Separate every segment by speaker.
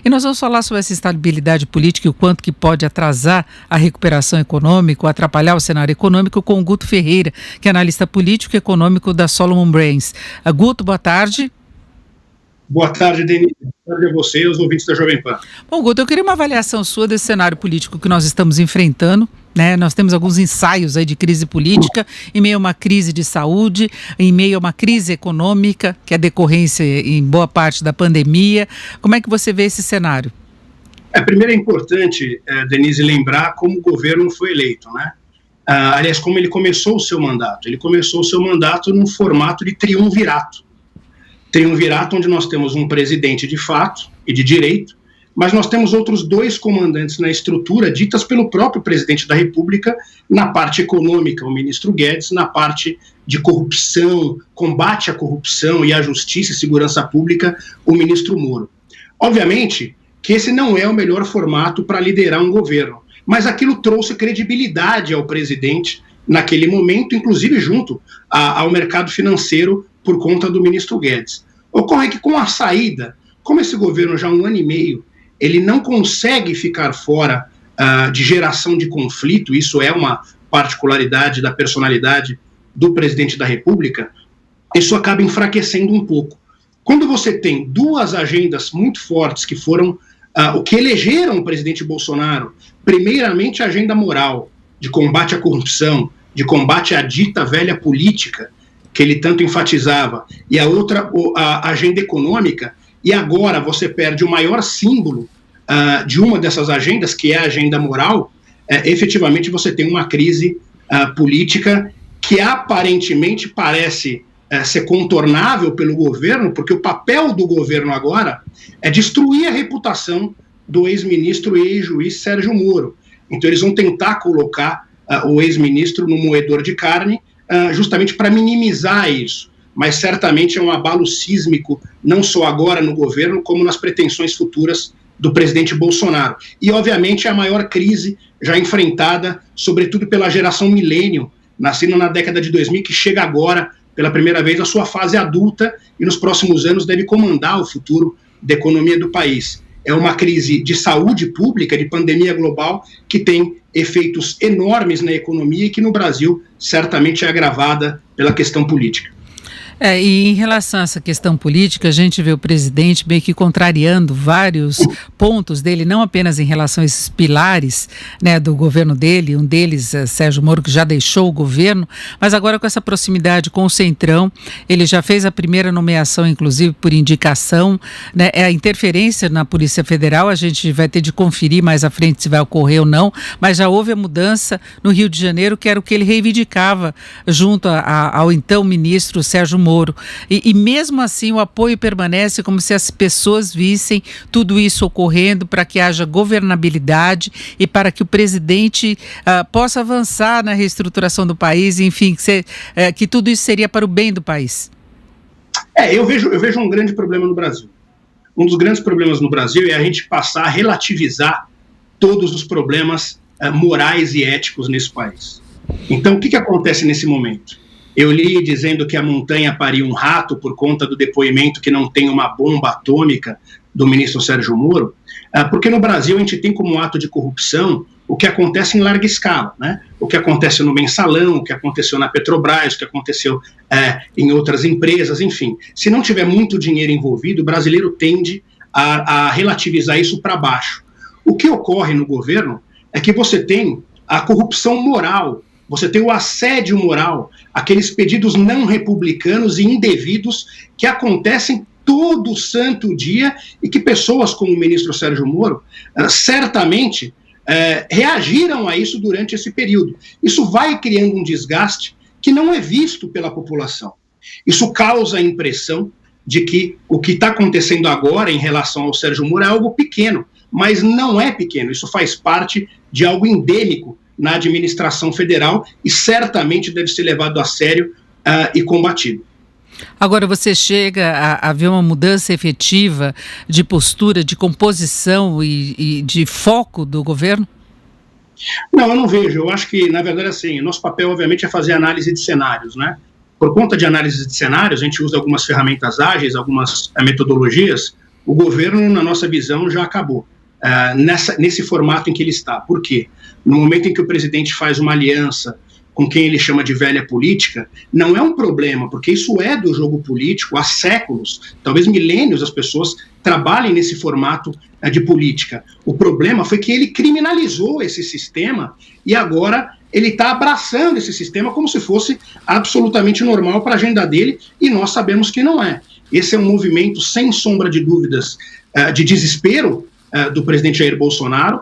Speaker 1: E nós vamos falar sobre essa instabilidade política e o quanto que pode atrasar a recuperação econômica, ou atrapalhar o cenário econômico, com o Guto Ferreira, que é analista político e econômico da Solomon Brains. Guto, boa tarde.
Speaker 2: Boa tarde, Denise. Boa tarde a você e aos ouvintes da Jovem Pan.
Speaker 1: Bom, Guto, eu queria uma avaliação sua desse cenário político que nós estamos enfrentando, né? Nós temos alguns ensaios aí de crise política, em meio a uma crise de saúde, em meio a uma crise econômica, que é decorrência em boa parte da pandemia. Como é que você vê esse cenário?
Speaker 2: Primeiro é importante, Denise, lembrar como o governo foi eleito, né? Aliás, como ele começou o seu mandato. Ele começou o seu mandato num formato de triunvirato. Triunvirato onde nós temos um presidente de fato e de direito, mas nós temos outros dois comandantes na estrutura ditas pelo próprio presidente da República, na parte econômica, o ministro Guedes, na parte de corrupção, combate à corrupção e à justiça e segurança pública, o ministro Moro. Obviamente que esse não é o melhor formato para liderar um governo, mas aquilo trouxe credibilidade ao presidente naquele momento, inclusive junto ao mercado financeiro, por conta do ministro Guedes. Ocorre que com a saída, como esse governo já há 1 ano e meio, ele não consegue ficar fora de geração de conflito, isso é uma particularidade da personalidade do presidente da República, isso acaba enfraquecendo um pouco. Quando você tem duas agendas muito fortes que foram o que elegeram o presidente Bolsonaro, primeiramente a agenda moral, de combate à corrupção, de combate à dita velha política, que ele tanto enfatizava, e a outra, a agenda econômica, e agora você perde o maior símbolo de uma dessas agendas, que é a agenda moral, efetivamente você tem uma crise política que aparentemente parece ser contornável pelo governo, porque o papel do governo agora é destruir a reputação do ex-ministro e ex-juiz Sérgio Moro. Então eles vão tentar colocar o ex-ministro no moedor de carne, justamente para minimizar isso, mas certamente é um abalo sísmico, não só agora no governo, como nas pretensões futuras do presidente Bolsonaro. E, obviamente, é a maior crise já enfrentada, sobretudo pela geração milênio, nascida na década de 2000, que chega agora, pela primeira vez, à sua fase adulta e, nos próximos anos, deve comandar o futuro da economia do país. É uma crise de saúde pública, de pandemia global, que tem efeitos enormes na economia e que no Brasil certamente é agravada pela questão política.
Speaker 1: E em relação a essa questão política, a gente vê o presidente meio que contrariando vários pontos dele, não apenas em relação a esses pilares, né, do governo dele, um deles, Sérgio Moro, que já deixou o governo, mas agora com essa proximidade com o Centrão, ele já fez a primeira nomeação, inclusive por indicação, né, a interferência na Polícia Federal, a gente vai ter de conferir mais à frente se vai ocorrer ou não, mas já houve a mudança no Rio de Janeiro, que era o que ele reivindicava junto ao então ministro Sérgio Moro. E mesmo assim o apoio permanece, como se as pessoas vissem tudo isso ocorrendo para que haja governabilidade e para que o presidente possa avançar na reestruturação do país, enfim, que tudo isso seria para o bem do país.
Speaker 2: Eu vejo um grande problema no Brasil. Um dos grandes problemas no Brasil é a gente passar a relativizar todos os problemas morais e éticos nesse país. Então, o que acontece nesse momento? Eu li dizendo que a montanha pariu um rato por conta do depoimento que não tem uma bomba atômica do ministro Sérgio Moro, porque no Brasil a gente tem como ato de corrupção o que acontece em larga escala, né? O que acontece no Mensalão, o que aconteceu na Petrobras, o que aconteceu em outras empresas, enfim. Se não tiver muito dinheiro envolvido, o brasileiro tende a relativizar isso para baixo. O que ocorre no governo é que você tem a corrupção moral, você tem o assédio moral, aqueles pedidos não republicanos e indevidos que acontecem todo santo dia e que pessoas como o ministro Sérgio Moro certamente reagiram a isso durante esse período. Isso vai criando um desgaste que não é visto pela população. Isso causa a impressão de que o que está acontecendo agora em relação ao Sérgio Moro é algo pequeno, mas não é pequeno, isso faz parte de algo endêmico na administração federal e certamente deve ser levado a sério e combatido.
Speaker 1: Agora, você chega a ver uma mudança efetiva de postura, de composição e de foco do governo?
Speaker 2: Não, eu não vejo. Eu acho que, na verdade, assim, nosso papel, obviamente, é fazer análise de cenários, né? Por conta de análise de cenários, a gente usa algumas ferramentas ágeis, algumas metodologias, o governo, na nossa visão, já acabou nesse formato em que ele está. Por quê? No momento em que o presidente faz uma aliança com quem ele chama de velha política, não é um problema, porque isso é do jogo político há séculos, talvez milênios, as pessoas trabalhem nesse formato de política. O problema foi que ele criminalizou esse sistema e agora ele está abraçando esse sistema como se fosse absolutamente normal para a agenda dele, e nós sabemos que não é. Esse é um movimento, sem sombra de dúvidas, de desespero do presidente Jair Bolsonaro.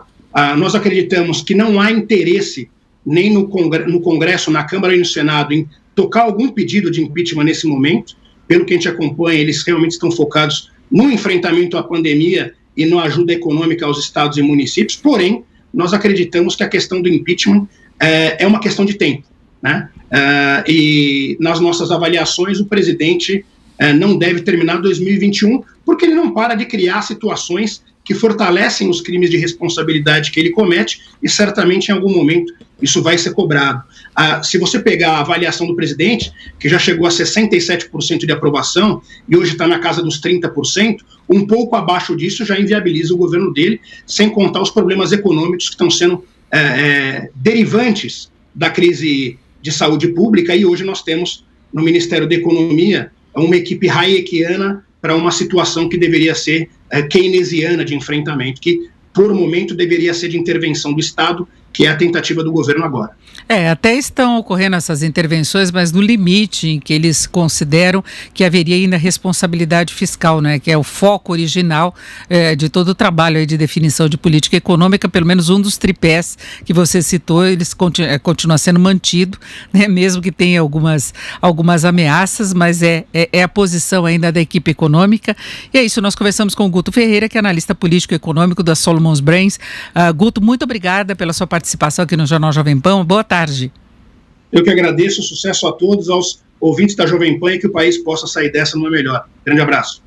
Speaker 2: Nós acreditamos que não há interesse nem no Congresso, na Câmara e no Senado, em tocar algum pedido de impeachment nesse momento. Pelo que a gente acompanha, eles realmente estão focados no enfrentamento à pandemia e na ajuda econômica aos estados e municípios. Porém, nós acreditamos que a questão do impeachment é uma questão de tempo, né? E nas nossas avaliações, o presidente não deve terminar 2021, porque ele não para de criar situações que fortalecem os crimes de responsabilidade que ele comete, e certamente em algum momento isso vai ser cobrado. Se você pegar a avaliação do presidente, que já chegou a 67% de aprovação e hoje está na casa dos 30%, um pouco abaixo disso já inviabiliza o governo dele, sem contar os problemas econômicos que estão sendo derivantes da crise de saúde pública, e hoje nós temos no Ministério da Economia uma equipe hayekiana para uma situação que deveria ser keynesiana de enfrentamento, que por momento deveria ser de intervenção do Estado, que é a tentativa do governo agora.
Speaker 1: Até estão ocorrendo essas intervenções, mas no limite em que eles consideram que haveria ainda responsabilidade fiscal, né, que é o foco original de todo o trabalho aí de definição de política econômica. Pelo menos um dos tripés que você citou, eles continua sendo mantido, né, mesmo que tenha algumas ameaças, mas é a posição ainda da equipe econômica. E é isso, nós conversamos com o Guto Ferreira, que é analista político-econômico da Solomons Brains. Guto, muito obrigada pela sua participação aqui no Jornal Jovem Pan. Boa tarde.
Speaker 2: Eu que agradeço, sucesso a todos, aos ouvintes da Jovem Pan, e que o país possa sair dessa numa melhor. Grande abraço.